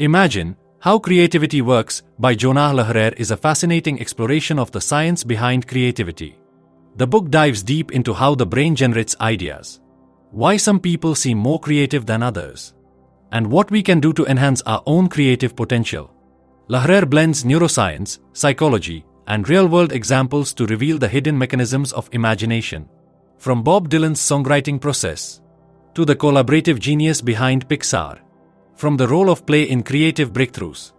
Imagine How Creativity Works by Jonah Lehrer is a fascinating exploration of the science behind creativity. The book dives deep into how the brain generates ideas, why some people seem more creative than others, and what we can do to enhance our own creative potential. Lehrer blends neuroscience, psychology, and real-world examples to reveal the hidden mechanisms of imagination. From Bob Dylan's songwriting process to the collaborative genius behind Pixar, from the role of play in creative breakthroughs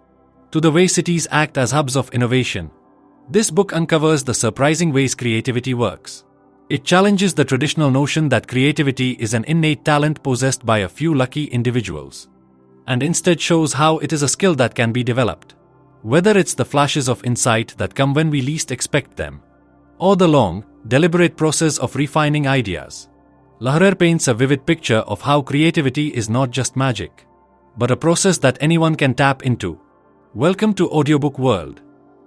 to the way cities act as hubs of innovation, this book uncovers the surprising ways creativity works. It challenges the traditional notion that creativity is an innate talent possessed by a few lucky individuals, and instead shows how it is a skill that can be developed. Whether it's the flashes of insight that come when we least expect them, or the long, deliberate process of refining ideas, Lehrer paints a vivid picture of how creativity is not just magic, but a process that anyone can tap into. Welcome to Audiobook World,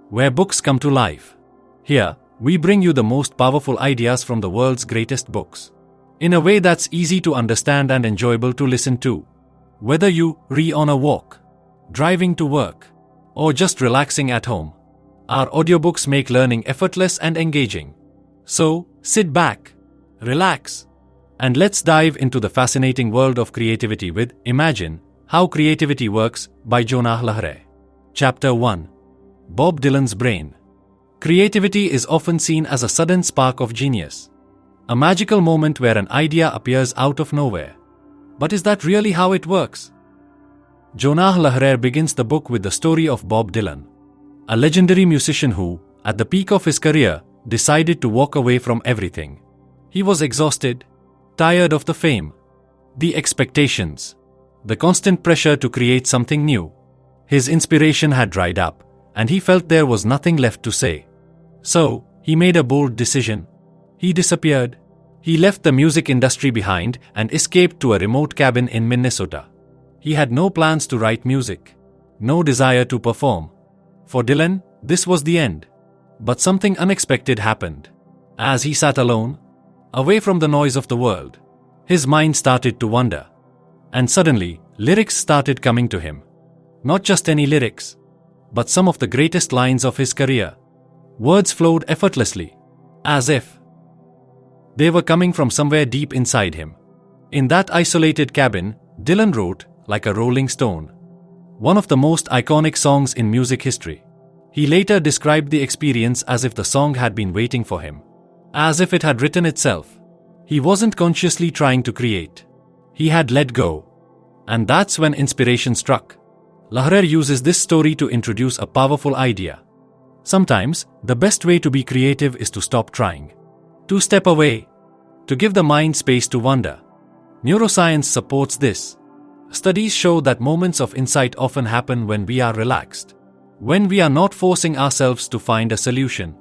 where books come to life. Here, we bring you the most powerful ideas from the world's greatest books, in a way that's easy to understand and enjoyable to listen to. Whether you read on a walk, driving to work, or just relaxing at home, our audiobooks make learning effortless and engaging. So, sit back, relax, and let's dive into the fascinating world of creativity with Imagine How Creativity Works by Jonah Lehrer. Chapter 1. Bob Dylan's Brain. Creativity is often seen as a sudden spark of genius, a magical moment where an idea appears out of nowhere. But is that really how it works? Jonah Lehrer begins the book with the story of Bob Dylan, a legendary musician who, at the peak of his career, decided to walk away from everything. He was exhausted, tired of the fame, the expectations, the constant pressure to create something new. His inspiration had dried up, and he felt there was nothing left to say. So, he made a bold decision. He disappeared. He left the music industry behind and escaped to a remote cabin in Minnesota. He had no plans to write music, no desire to perform. For Dylan, this was the end. But something unexpected happened. As he sat alone, away from the noise of the world, his mind started to wander. And suddenly, lyrics started coming to him. Not just any lyrics, but some of the greatest lines of his career. Words flowed effortlessly, as if they were coming from somewhere deep inside him. In that isolated cabin, Dylan wrote Like a Rolling Stone, one of the most iconic songs in music history. He later described the experience as if the song had been waiting for him, as if it had written itself. He wasn't consciously trying to create. He had let go. And that's when inspiration struck. Lehrer uses this story to introduce a powerful idea. Sometimes, the best way to be creative is to stop trying, to step away, to give the mind space to wander. Neuroscience supports this. Studies show that moments of insight often happen when we are relaxed, when we are not forcing ourselves to find a solution.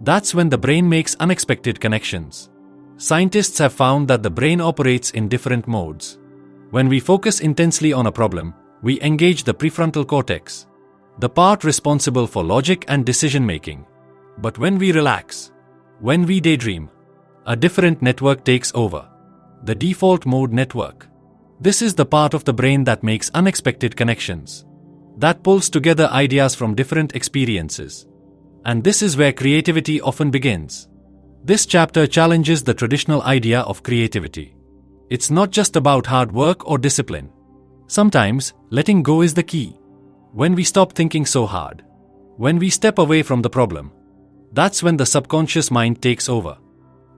That's when the brain makes unexpected connections. Scientists have found that the brain operates in different modes. When we focus intensely on a problem, we engage the prefrontal cortex, the part responsible for logic and decision-making. But when we relax, when we daydream, a different network takes over, the default mode network. This is the part of the brain that makes unexpected connections, that pulls together ideas from different experiences. And this is where creativity often begins. This chapter challenges the traditional idea of creativity. It's not just about hard work or discipline. Sometimes, letting go is the key. When we stop thinking so hard, when we step away from the problem, that's when the subconscious mind takes over.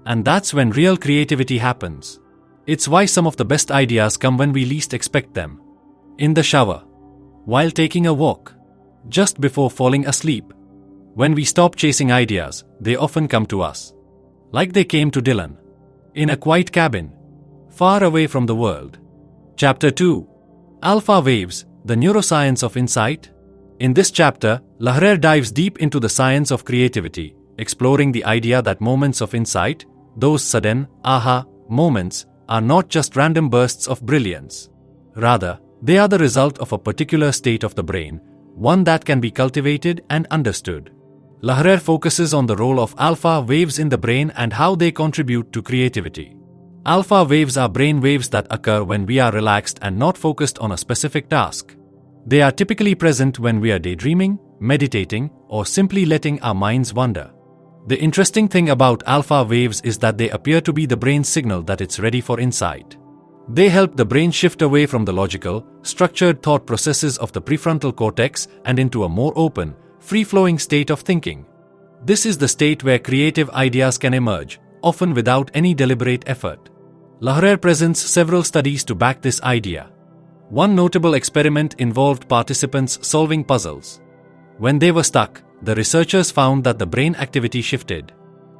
And that's when real creativity happens. It's why some of the best ideas come when we least expect them. In the shower, while taking a walk, just before falling asleep. When we stop chasing ideas, they often come to us. Like they came to Dylan. In a quiet cabin, far away from the world. Chapter 2. Alpha Waves, the Neuroscience of Insight. In this chapter, Lehrer dives deep into the science of creativity, exploring the idea that moments of insight, those sudden, aha, moments, are not just random bursts of brilliance. Rather, they are the result of a particular state of the brain, one that can be cultivated and understood. Lehrer focuses on the role of alpha waves in the brain and how they contribute to creativity. Alpha waves are brain waves that occur when we are relaxed and not focused on a specific task. They are typically present when we are daydreaming, meditating, or simply letting our minds wander. The interesting thing about alpha waves is that they appear to be the brain's signal that it's ready for insight. They help the brain shift away from the logical, structured thought processes of the prefrontal cortex and into a more open, free-flowing state of thinking. This is the state where creative ideas can emerge, often without any deliberate effort. Lehrer presents several studies to back this idea. One notable experiment involved participants solving puzzles. When they were stuck, the researchers found that the brain activity shifted.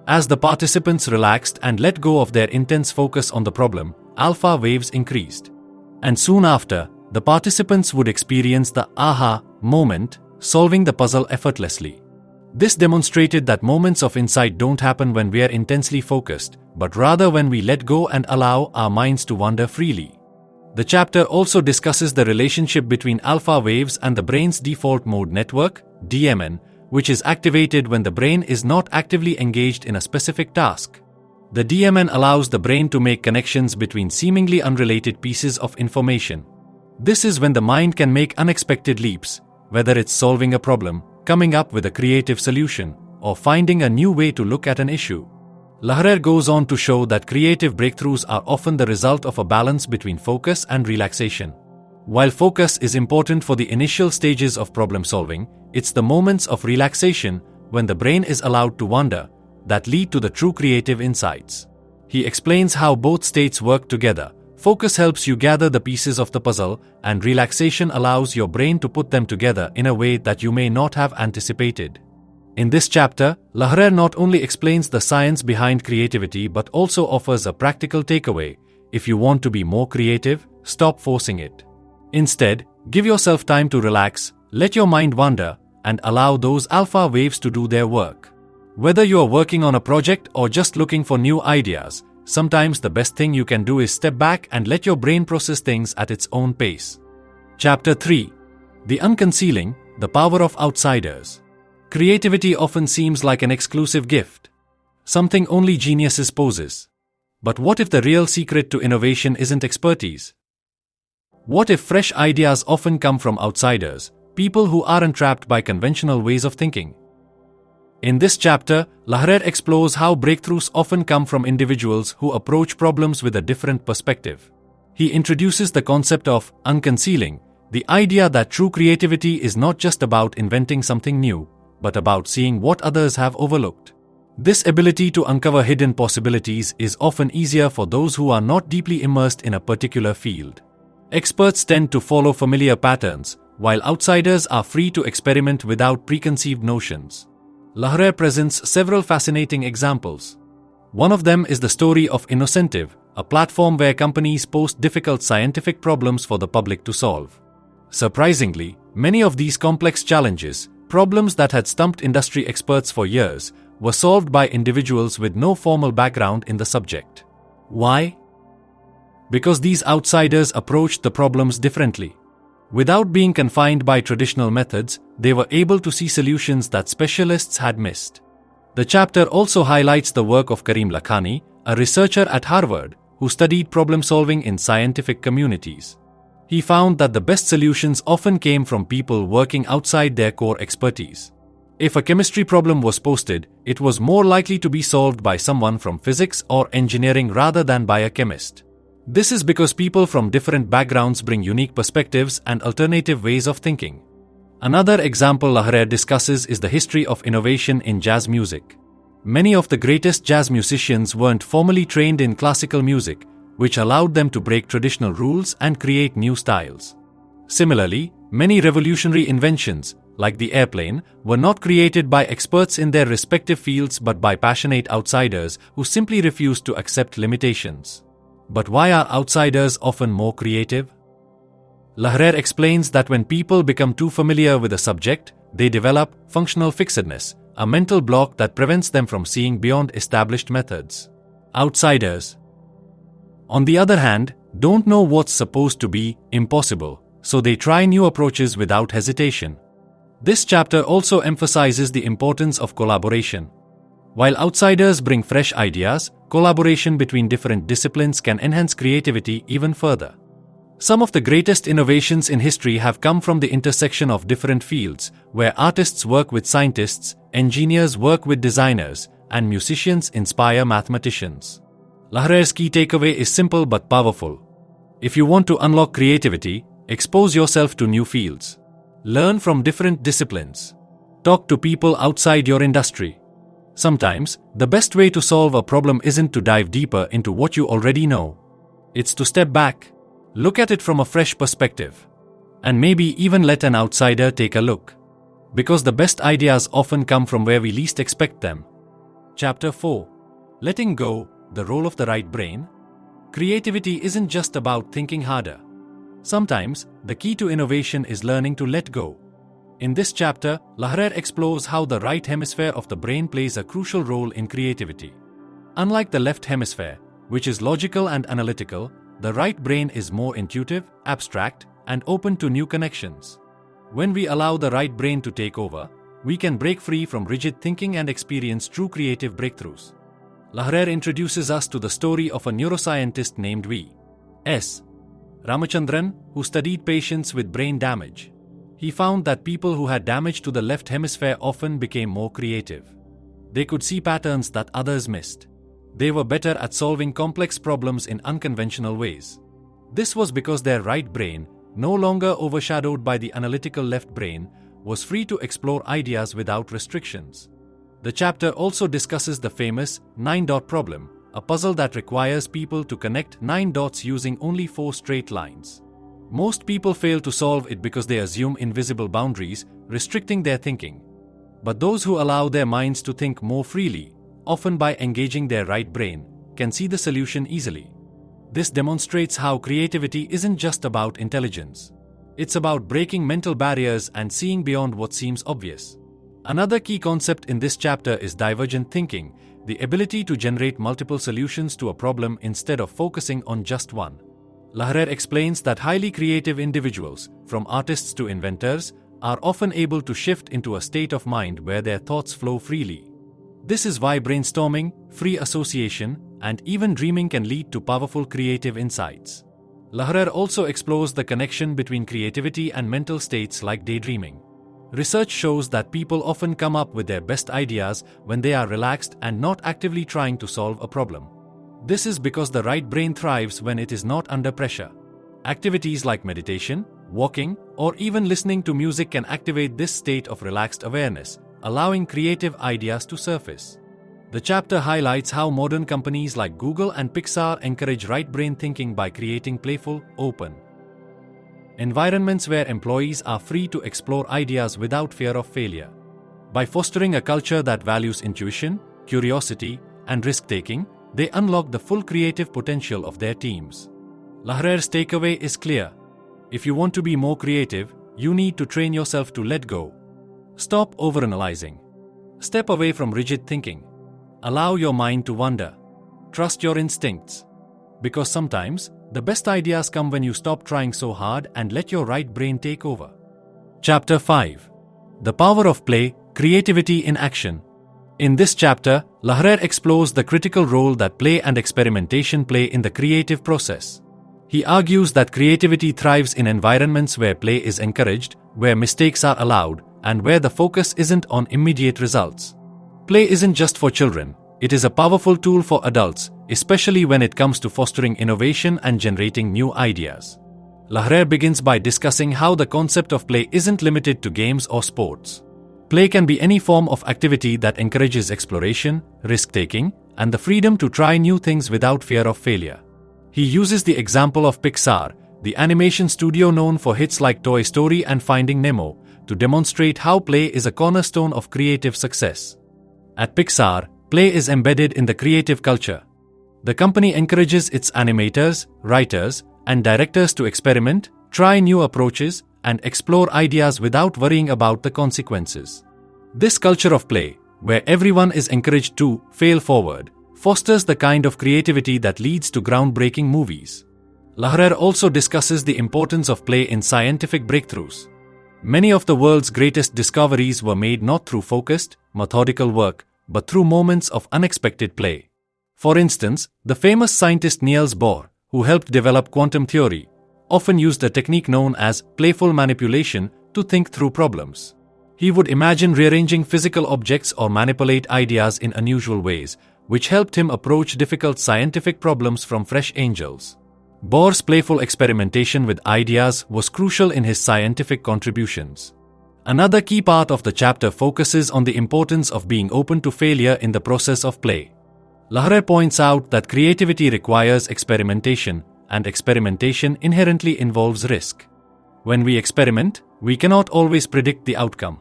As the participants relaxed and let go of their intense focus on the problem, alpha waves increased. And soon after, the participants would experience the aha moment, solving the puzzle effortlessly. This demonstrated that moments of insight don't happen when we are intensely focused, but rather when we let go and allow our minds to wander freely. The chapter also discusses the relationship between alpha waves and the brain's default mode network, DMN, which is activated when the brain is not actively engaged in a specific task. The DMN allows the brain to make connections between seemingly unrelated pieces of information. This is when the mind can make unexpected leaps, whether it's solving a problem, coming up with a creative solution, or finding a new way to look at an issue. Lehrer goes on to show that creative breakthroughs are often the result of a balance between focus and relaxation. While focus is important for the initial stages of problem solving, it's the moments of relaxation, when the brain is allowed to wander, that lead to the true creative insights. He explains how both states work together. Focus helps you gather the pieces of the puzzle, and relaxation allows your brain to put them together in a way that you may not have anticipated. In this chapter, Lehrer not only explains the science behind creativity but also offers a practical takeaway. If you want to be more creative, stop forcing it. Instead, give yourself time to relax, let your mind wander, and allow those alpha waves to do their work. Whether you are working on a project or just looking for new ideas, sometimes the best thing you can do is step back and let your brain process things at its own pace. Chapter 3. The Unconcealing, the Power of Outsiders. Creativity often seems like an exclusive gift, something only geniuses possess. But what if the real secret to innovation isn't expertise? What if fresh ideas often come from outsiders, people who aren't trapped by conventional ways of thinking? In this chapter, Lehrer explores how breakthroughs often come from individuals who approach problems with a different perspective. He introduces the concept of unconcealing, the idea that true creativity is not just about inventing something new, but about seeing what others have overlooked. This ability to uncover hidden possibilities is often easier for those who are not deeply immersed in a particular field. Experts tend to follow familiar patterns, while outsiders are free to experiment without preconceived notions. Lehrer presents several fascinating examples. One of them is the story of Innocentive, a platform where companies post difficult scientific problems for the public to solve. Surprisingly, many of these complex challenges, problems that had stumped industry experts for years, were solved by individuals with no formal background in the subject. Why? Because these outsiders approached the problems differently. Without being confined by traditional methods, they were able to see solutions that specialists had missed. The chapter also highlights the work of Karim Lakhani, a researcher at Harvard, who studied problem-solving in scientific communities. He found that the best solutions often came from people working outside their core expertise. If a chemistry problem was posted, it was more likely to be solved by someone from physics or engineering rather than by a chemist. This is because people from different backgrounds bring unique perspectives and alternative ways of thinking. Another example Lehrer discusses is the history of innovation in jazz music. Many of the greatest jazz musicians weren't formally trained in classical music, which allowed them to break traditional rules and create new styles. Similarly, many revolutionary inventions, like the airplane, were not created by experts in their respective fields but by passionate outsiders who simply refused to accept limitations. But why are outsiders often more creative? Lehrer explains that when people become too familiar with a subject, they develop functional fixedness, a mental block that prevents them from seeing beyond established methods. Outsiders, on the other hand, don't know what's supposed to be impossible, so they try new approaches without hesitation. This chapter also emphasizes the importance of collaboration. While outsiders bring fresh ideas, collaboration between different disciplines can enhance creativity even further. Some of the greatest innovations in history have come from the intersection of different fields, where artists work with scientists, engineers work with designers, and musicians inspire mathematicians. Lehrer's key takeaway is simple but powerful. If you want to unlock creativity, expose yourself to new fields. Learn from different disciplines. Talk to people outside your industry. Sometimes, the best way to solve a problem isn't to dive deeper into what you already know. It's to step back, look at it from a fresh perspective, and maybe even let an outsider take a look. Because the best ideas often come from where we least expect them. Chapter 4. Letting Go, the Role of the Right Brain. Creativity isn't just about thinking harder. Sometimes, the key to innovation is learning to let go. In this chapter, Lehrer explores how the right hemisphere of the brain plays a crucial role in creativity. Unlike the left hemisphere, which is logical and analytical, the right brain is more intuitive, abstract, and open to new connections. When we allow the right brain to take over, we can break free from rigid thinking and experience true creative breakthroughs. Lehrer introduces us to the story of a neuroscientist named V.S. Ramachandran, who studied patients with brain damage. He found that people who had damage to the left hemisphere often became more creative. They could see patterns that others missed. They were better at solving complex problems in unconventional ways. This was because their right brain, no longer overshadowed by the analytical left brain, was free to explore ideas without restrictions. The chapter also discusses the famous 9-dot problem, a puzzle that requires people to connect 9 dots using only 4 straight lines. Most people fail to solve it because they assume invisible boundaries, restricting their thinking. But those who allow their minds to think more freely, often by engaging their right brain, can see the solution easily. This demonstrates how creativity isn't just about intelligence. It's about breaking mental barriers and seeing beyond what seems obvious. Another key concept in this chapter is divergent thinking, the ability to generate multiple solutions to a problem instead of focusing on just one. Lehrer explains that highly creative individuals, from artists to inventors, are often able to shift into a state of mind where their thoughts flow freely. This is why brainstorming, free association, and even dreaming can lead to powerful creative insights. Lehrer also explores the connection between creativity and mental states like daydreaming. Research shows that people often come up with their best ideas when they are relaxed and not actively trying to solve a problem. This is because the right brain thrives when it is not under pressure. Activities like meditation, walking, or even listening to music can activate this state of relaxed awareness, allowing creative ideas to surface. The chapter highlights how modern companies like Google and Pixar encourage right brain thinking by creating playful, open environments where employees are free to explore ideas without fear of failure. By fostering a culture that values intuition, curiosity, and risk-taking, they unlock the full creative potential of their teams. Lehrer's takeaway is clear. If you want to be more creative, you need to train yourself to let go. Stop overanalyzing. Step away from rigid thinking. Allow your mind to wander. Trust your instincts. Because sometimes, the best ideas come when you stop trying so hard and let your right brain take over. Chapter 5. The Power of Play, Creativity in Action. In this chapter, Lehrer explores the critical role that play and experimentation play in the creative process. He argues that creativity thrives in environments where play is encouraged, where mistakes are allowed, and where the focus isn't on immediate results. Play isn't just for children, it is a powerful tool for adults, especially when it comes to fostering innovation and generating new ideas. Lehrer begins by discussing how the concept of play isn't limited to games or sports. Play can be any form of activity that encourages exploration, risk-taking, and the freedom to try new things without fear of failure. He uses the example of Pixar, the animation studio known for hits like Toy Story and Finding Nemo, to demonstrate how play is a cornerstone of creative success. At Pixar, play is embedded in the creative culture. The company encourages its animators, writers, and directors to experiment, try new approaches, and explore ideas without worrying about the consequences. This culture of play, where everyone is encouraged to fail forward, fosters the kind of creativity that leads to groundbreaking movies. Lehrer also discusses the importance of play in scientific breakthroughs. Many of the world's greatest discoveries were made not through focused, methodical work, but through moments of unexpected play. For instance, the famous scientist Niels Bohr, who helped develop quantum theory, often used a technique known as playful manipulation to think through problems. He would imagine rearranging physical objects or manipulate ideas in unusual ways, which helped him approach difficult scientific problems from fresh angles. Bohr's playful experimentation with ideas was crucial in his scientific contributions. Another key part of the chapter focuses on the importance of being open to failure in the process of play. Lehrer points out that creativity requires experimentation, and experimentation inherently involves risk. When we experiment, we cannot always predict the outcome.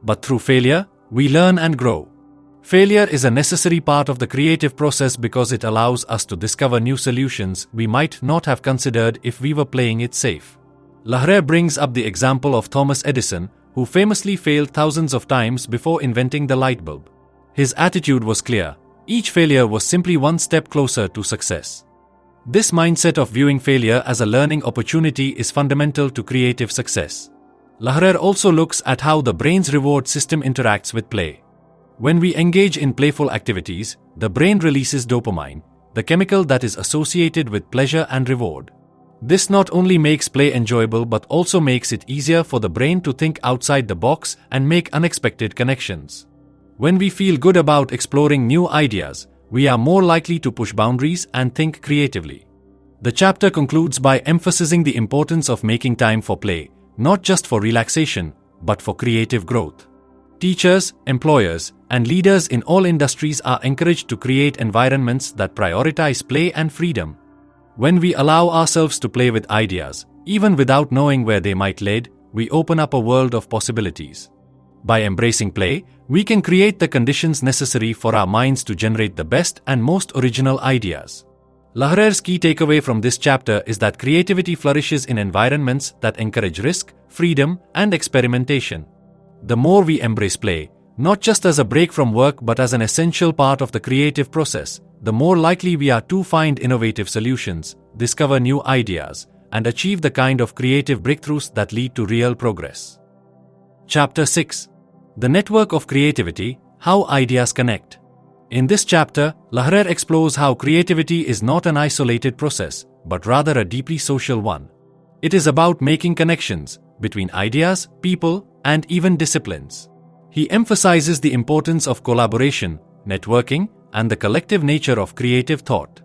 But through failure, we learn and grow. Failure is a necessary part of the creative process because it allows us to discover new solutions we might not have considered if we were playing it safe. Lehrer brings up the example of Thomas Edison, who famously failed thousands of times before inventing the light bulb. His attitude was clear: each failure was simply one step closer to success. This mindset of viewing failure as a learning opportunity is fundamental to creative success. Lehrer also looks at how the brain's reward system interacts with play. When we engage in playful activities, the brain releases dopamine, the chemical that is associated with pleasure and reward. This not only makes play enjoyable but also makes it easier for the brain to think outside the box and make unexpected connections. When we feel good about exploring new ideas, we are more likely to push boundaries and think creatively. The chapter concludes by emphasizing the importance of making time for play, not just for relaxation, but for creative growth. Teachers, employers, and leaders in all industries are encouraged to create environments that prioritize play and freedom. When we allow ourselves to play with ideas, even without knowing where they might lead, we open up a world of possibilities. By embracing play, we can create the conditions necessary for our minds to generate the best and most original ideas. Lehrer's key takeaway from this chapter is that creativity flourishes in environments that encourage risk, freedom, and experimentation. The more we embrace play, not just as a break from work but as an essential part of the creative process, the more likely we are to find innovative solutions, discover new ideas, and achieve the kind of creative breakthroughs that lead to real progress. Chapter 6. The Network of Creativity: How Ideas Connect. In this chapter, Lehrer explores how creativity is not an isolated process, but rather a deeply social one. It is about making connections between ideas, people, and even disciplines. He emphasizes the importance of collaboration, networking, and the collective nature of creative thought.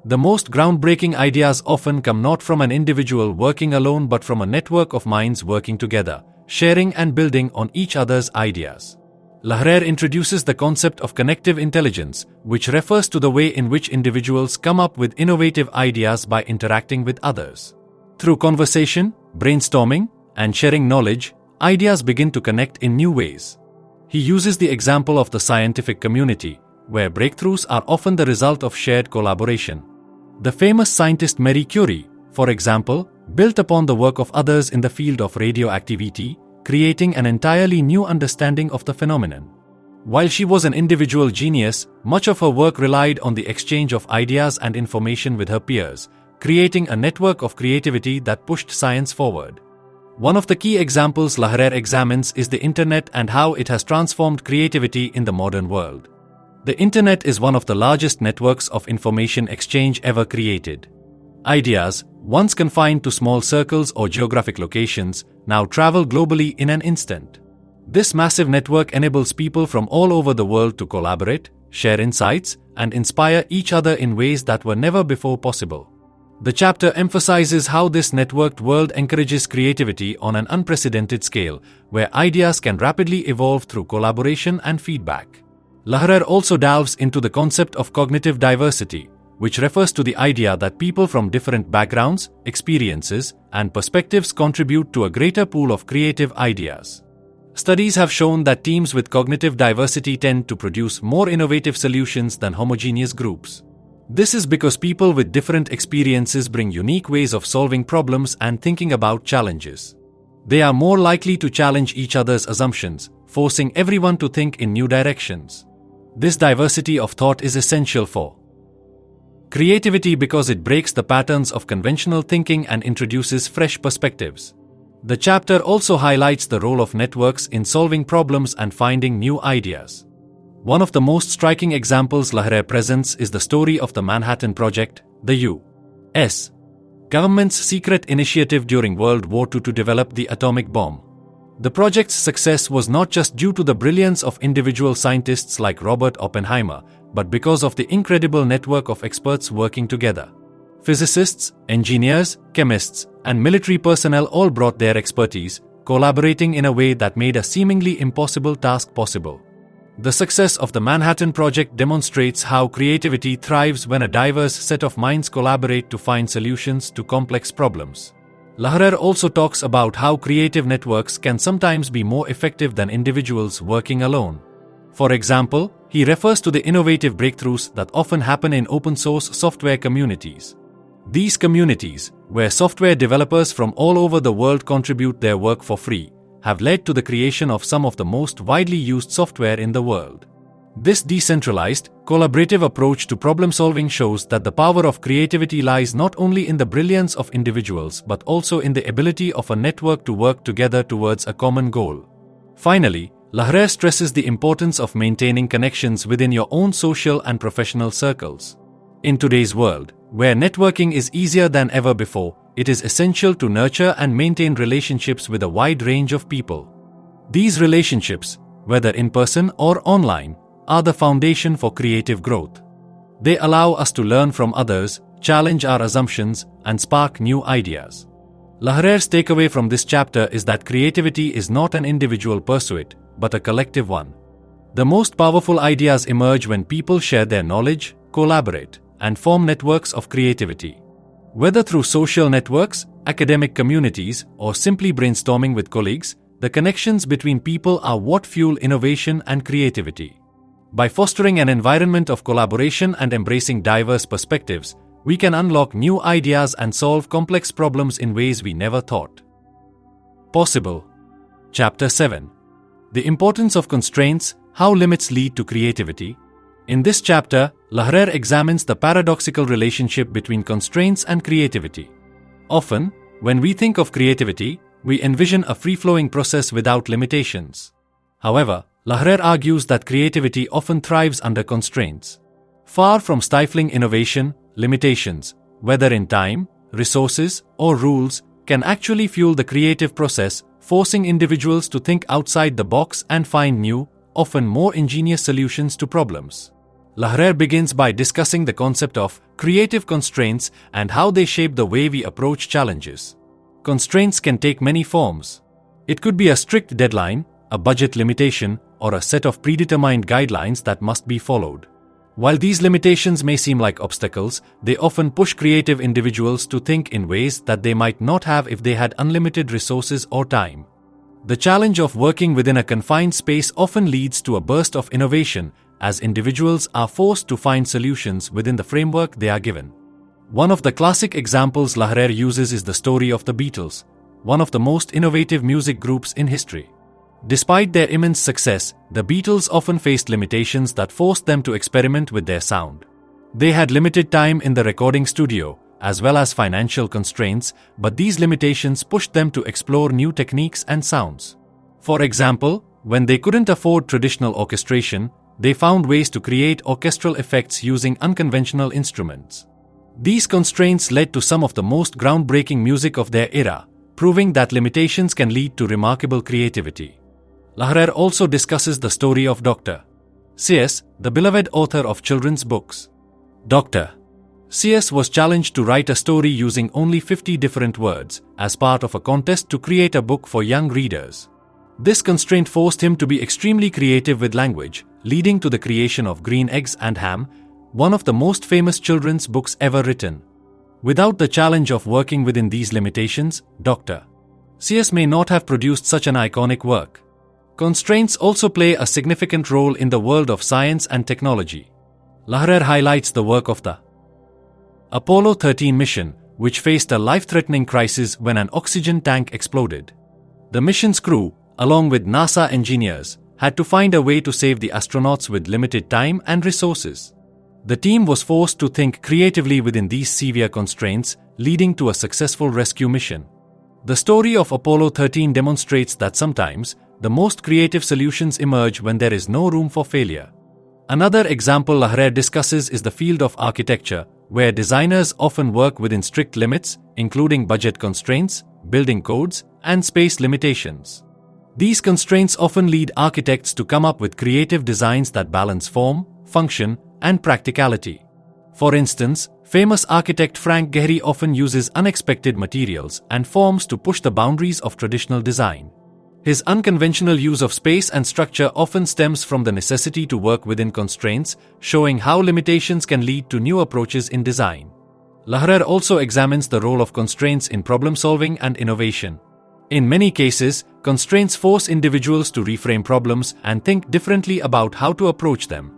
The most groundbreaking ideas often come not from an individual working alone but from a network of minds working together, sharing and building on each other's ideas. Lehrer introduces the concept of connective intelligence, which refers to the way in which individuals come up with innovative ideas by interacting with others. Through conversation, brainstorming, and sharing knowledge, ideas begin to connect in new ways. He uses the example of the scientific community, where breakthroughs are often the result of shared collaboration. The famous scientist Marie Curie, for example, built upon the work of others in the field of radioactivity, creating an entirely new understanding of the phenomenon. While she was an individual genius, much of her work relied on the exchange of ideas and information with her peers, creating a network of creativity that pushed science forward. One of the key examples Lehrer examines is the Internet and how it has transformed creativity in the modern world. The Internet is one of the largest networks of information exchange ever created. Ideas, once confined to small circles or geographic locations, now travel globally in an instant. This massive network enables people from all over the world to collaborate, share insights, and inspire each other in ways that were never before possible. The chapter emphasizes how this networked world encourages creativity on an unprecedented scale, where ideas can rapidly evolve through collaboration and feedback. Lehrer also delves into the concept of cognitive diversity, which refers to the idea that people from different backgrounds, experiences, and perspectives contribute to a greater pool of creative ideas. Studies have shown that teams with cognitive diversity tend to produce more innovative solutions than homogeneous groups. This is because people with different experiences bring unique ways of solving problems and thinking about challenges. They are more likely to challenge each other's assumptions, forcing everyone to think in new directions. This diversity of thought is essential for creativity because it breaks the patterns of conventional thinking and introduces fresh perspectives. The chapter also highlights the role of networks in solving problems and finding new ideas. One of the most striking examples Lehrer presents is the story of the Manhattan Project, the U.S. government's secret initiative during World War II to develop the atomic bomb. The project's success was not just due to the brilliance of individual scientists like Robert Oppenheimer, but because of the incredible network of experts working together. Physicists, engineers, chemists, and military personnel all brought their expertise, collaborating in a way that made a seemingly impossible task possible. The success of the Manhattan Project demonstrates how creativity thrives when a diverse set of minds collaborate to find solutions to complex problems. Lehrer also talks about how creative networks can sometimes be more effective than individuals working alone. For example, he refers to the innovative breakthroughs that often happen in open-source software communities. These communities, where software developers from all over the world contribute their work for free, have led to the creation of some of the most widely used software in the world. This decentralized, collaborative approach to problem-solving shows that the power of creativity lies not only in the brilliance of individuals but also in the ability of a network to work together towards a common goal. Finally, Lehrer stresses the importance of maintaining connections within your own social and professional circles. In today's world, where networking is easier than ever before, it is essential to nurture and maintain relationships with a wide range of people. These relationships, whether in person or online, are the foundation for creative growth. They allow us to learn from others, challenge our assumptions, and spark new ideas. Lehrer's takeaway from this chapter is that creativity is not an individual pursuit, but a collective one. The most powerful ideas emerge when people share their knowledge, collaborate, and form networks of creativity. Whether through social networks, academic communities, or simply brainstorming with colleagues, the connections between people are what fuel innovation and creativity. By fostering an environment of collaboration and embracing diverse perspectives, we can unlock new ideas and solve complex problems in ways we never thought possible. Chapter 7. The Importance of Constraints: How Limits Lead to Creativity. In this chapter, Lehrer examines the paradoxical relationship between constraints and creativity. Often, when we think of creativity, we envision a free-flowing process without limitations. However, Lehrer argues that creativity often thrives under constraints. Far from stifling innovation, limitations, whether in time, resources, or rules, can actually fuel the creative process, forcing individuals to think outside the box and find new, often more ingenious solutions to problems. Lehrer begins by discussing the concept of creative constraints and how they shape the way we approach challenges. Constraints can take many forms. It could be a strict deadline, a budget limitation, or a set of predetermined guidelines that must be followed. While these limitations may seem like obstacles, they often push creative individuals to think in ways that they might not have if they had unlimited resources or time. The challenge of working within a confined space often leads to a burst of innovation, as individuals are forced to find solutions within the framework they are given. One of the classic examples Lehrer uses is the story of the Beatles, one of the most innovative music groups in history. Despite their immense success, the Beatles often faced limitations that forced them to experiment with their sound. They had limited time in the recording studio, as well as financial constraints, but these limitations pushed them to explore new techniques and sounds. For example, when they couldn't afford traditional orchestration, they found ways to create orchestral effects using unconventional instruments. These constraints led to some of the most groundbreaking music of their era, proving that limitations can lead to remarkable creativity. Lehrer also discusses the story of Dr. C.S., the beloved author of children's books. Dr. C.S. was challenged to write a story using only 50 different words as part of a contest to create a book for young readers. This constraint forced him to be extremely creative with language, leading to the creation of Green Eggs and Ham, one of the most famous children's books ever written. Without the challenge of working within these limitations, Dr. C.S. may not have produced such an iconic work. Constraints also play a significant role in the world of science and technology. Lehrer highlights the work of the Apollo 13 mission, which faced a life-threatening crisis when an oxygen tank exploded. The mission's crew, along with NASA engineers, had to find a way to save the astronauts with limited time and resources. The team was forced to think creatively within these severe constraints, leading to a successful rescue mission. The story of Apollo 13 demonstrates that sometimes, the most creative solutions emerge when there is no room for failure. Another example Lehrer discusses is the field of architecture, where designers often work within strict limits, including budget constraints, building codes, and space limitations. These constraints often lead architects to come up with creative designs that balance form, function, and practicality. For instance, famous architect Frank Gehry often uses unexpected materials and forms to push the boundaries of traditional design. His unconventional use of space and structure often stems from the necessity to work within constraints, showing how limitations can lead to new approaches in design. Lehrer also examines the role of constraints in problem-solving and innovation. In many cases, constraints force individuals to reframe problems and think differently about how to approach them.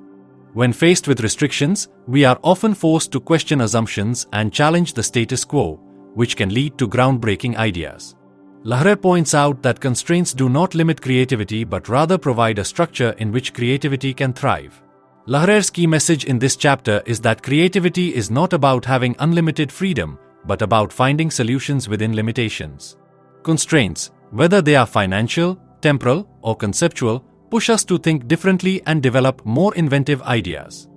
When faced with restrictions, we are often forced to question assumptions and challenge the status quo, which can lead to groundbreaking ideas. Lehrer points out that constraints do not limit creativity but rather provide a structure in which creativity can thrive. Lehrer's key message in this chapter is that creativity is not about having unlimited freedom, but about finding solutions within limitations. Constraints, whether they are financial, temporal, or conceptual, push us to think differently and develop more inventive ideas.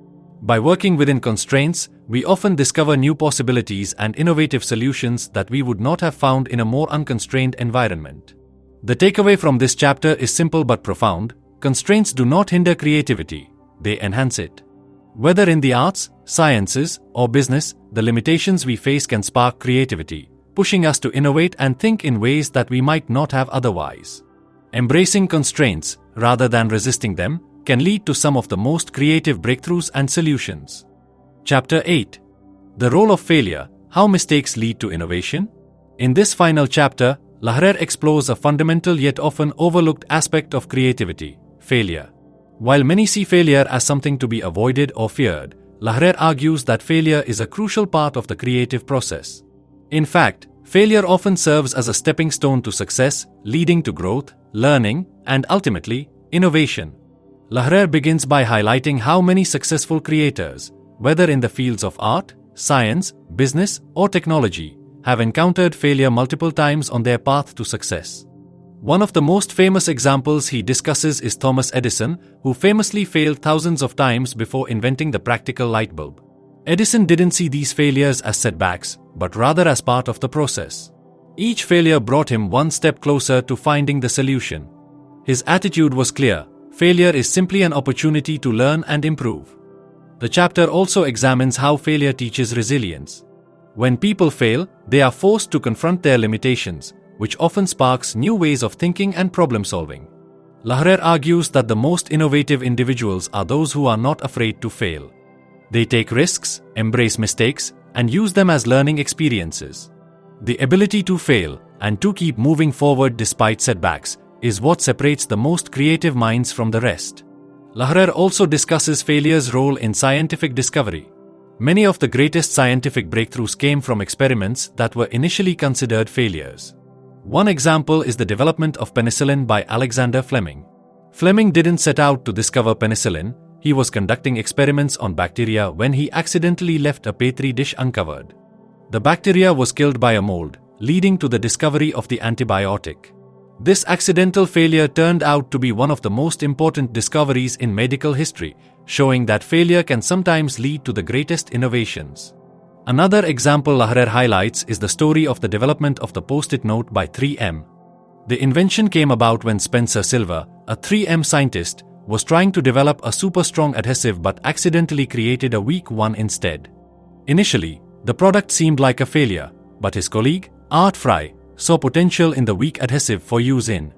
By working within constraints, we often discover new possibilities and innovative solutions that we would not have found in a more unconstrained environment. The takeaway from this chapter is simple but profound: constraints do not hinder creativity, they enhance it. Whether in the arts, sciences, or business, the limitations we face can spark creativity, pushing us to innovate and think in ways that we might not have otherwise. Embracing constraints, rather than resisting them, can lead to some of the most creative breakthroughs and solutions. Chapter 8. The Role of Failure: How Mistakes Lead to Innovation? In this final chapter, Lehrer explores a fundamental yet often overlooked aspect of creativity: failure. While many see failure as something to be avoided or feared, Lehrer argues that failure is a crucial part of the creative process. In fact, failure often serves as a stepping stone to success, leading to growth, learning, and ultimately, innovation. Lehrer begins by highlighting how many successful creators, whether in the fields of art, science, business, or technology, have encountered failure multiple times on their path to success. One of the most famous examples he discusses is Thomas Edison, who famously failed thousands of times before inventing the practical light bulb. Edison didn't see these failures as setbacks, but rather as part of the process. Each failure brought him one step closer to finding the solution. His attitude was clear: failure is simply an opportunity to learn and improve. The chapter also examines how failure teaches resilience. When people fail, they are forced to confront their limitations, which often sparks new ways of thinking and problem-solving. Lehrer argues that the most innovative individuals are those who are not afraid to fail. They take risks, embrace mistakes, and use them as learning experiences. The ability to fail and to keep moving forward despite setbacks is what separates the most creative minds from the rest. Lehrer also discusses failure's role in scientific discovery. Many of the greatest scientific breakthroughs came from experiments that were initially considered failures. One example is the development of penicillin by Alexander Fleming. Fleming didn't set out to discover penicillin. He was conducting experiments on bacteria when he accidentally left a petri dish uncovered. The bacteria was killed by a mold, leading to the discovery of the antibiotic. This accidental failure turned out to be one of the most important discoveries in medical history, showing that failure can sometimes lead to the greatest innovations. Another example Lehrer highlights is the story of the development of the Post-it note by 3M. The invention came about when Spencer Silver, a 3M scientist, was trying to develop a super strong adhesive but accidentally created a weak one instead. Initially, the product seemed like a failure, but his colleague, Art Fry, saw potential in the weak adhesive for use in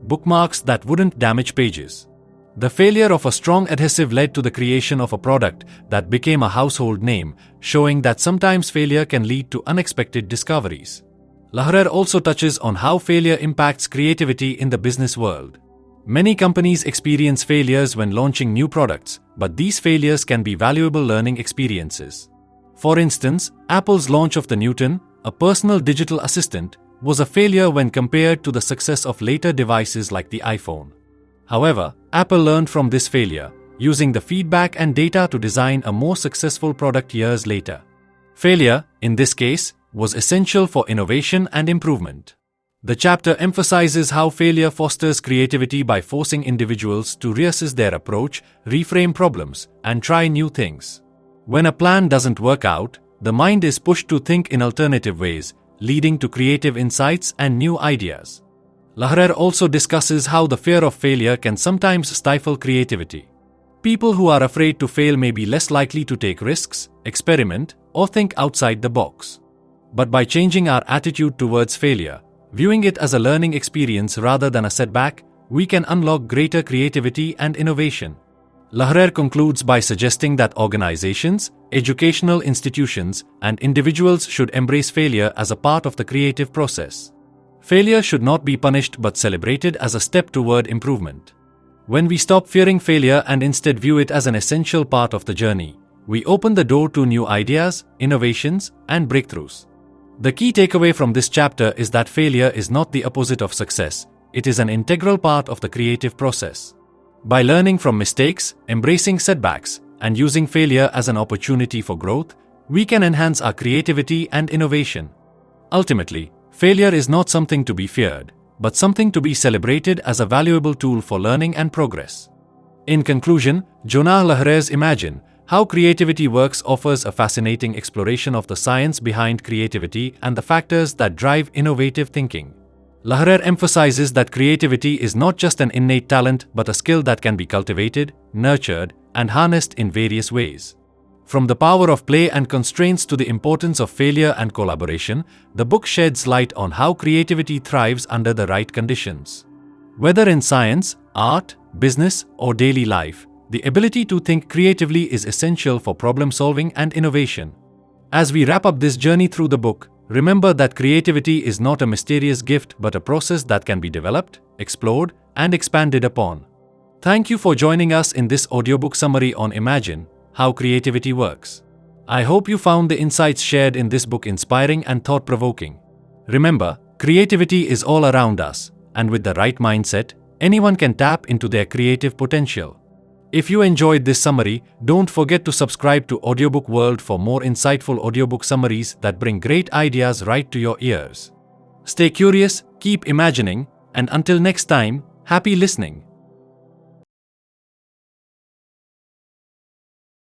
bookmarks that wouldn't damage pages. The failure of a strong adhesive led to the creation of a product that became a household name, showing that sometimes failure can lead to unexpected discoveries. Lehrer also touches on how failure impacts creativity in the business world. Many companies experience failures when launching new products, but these failures can be valuable learning experiences. For instance, Apple's launch of the Newton, a personal digital assistant, was a failure when compared to the success of later devices like the iPhone. However, Apple learned from this failure, using the feedback and data to design a more successful product years later. Failure, in this case, was essential for innovation and improvement. The chapter emphasizes how failure fosters creativity by forcing individuals to reassess their approach, reframe problems, and try new things. When a plan doesn't work out, the mind is pushed to think in alternative ways, leading to creative insights and new ideas. Lehrer also discusses how the fear of failure can sometimes stifle creativity. People who are afraid to fail may be less likely to take risks, experiment, or think outside the box. But by changing our attitude towards failure, viewing it as a learning experience rather than a setback, we can unlock greater creativity and innovation. Lehrer concludes by suggesting that organizations, educational institutions, and individuals should embrace failure as a part of the creative process. Failure should not be punished but celebrated as a step toward improvement. When we stop fearing failure and instead view it as an essential part of the journey, we open the door to new ideas, innovations, and breakthroughs. The key takeaway from this chapter is that failure is not the opposite of success, it is an integral part of the creative process. By learning from mistakes, embracing setbacks, and using failure as an opportunity for growth, we can enhance our creativity and innovation. Ultimately, failure is not something to be feared, but something to be celebrated as a valuable tool for learning and progress. In conclusion, Jonah Lehrer's Imagine How Creativity Works offers a fascinating exploration of the science behind creativity and the factors that drive innovative thinking. Lehrer emphasizes that creativity is not just an innate talent but a skill that can be cultivated, nurtured, and harnessed in various ways. From the power of play and constraints to the importance of failure and collaboration, the book sheds light on how creativity thrives under the right conditions. Whether in science, art, business, or daily life, the ability to think creatively is essential for problem-solving and innovation. As we wrap up this journey through the book, remember that creativity is not a mysterious gift but a process that can be developed, explored, and expanded upon. Thank you for joining us in this audiobook summary on Imagine How Creativity Works. I hope you found the insights shared in this book inspiring and thought-provoking. Remember, creativity is all around us, and with the right mindset, anyone can tap into their creative potential. If you enjoyed this summary, don't forget to subscribe to Audiobook World for more insightful audiobook summaries that bring great ideas right to your ears. Stay curious, keep imagining, and until next time, happy listening.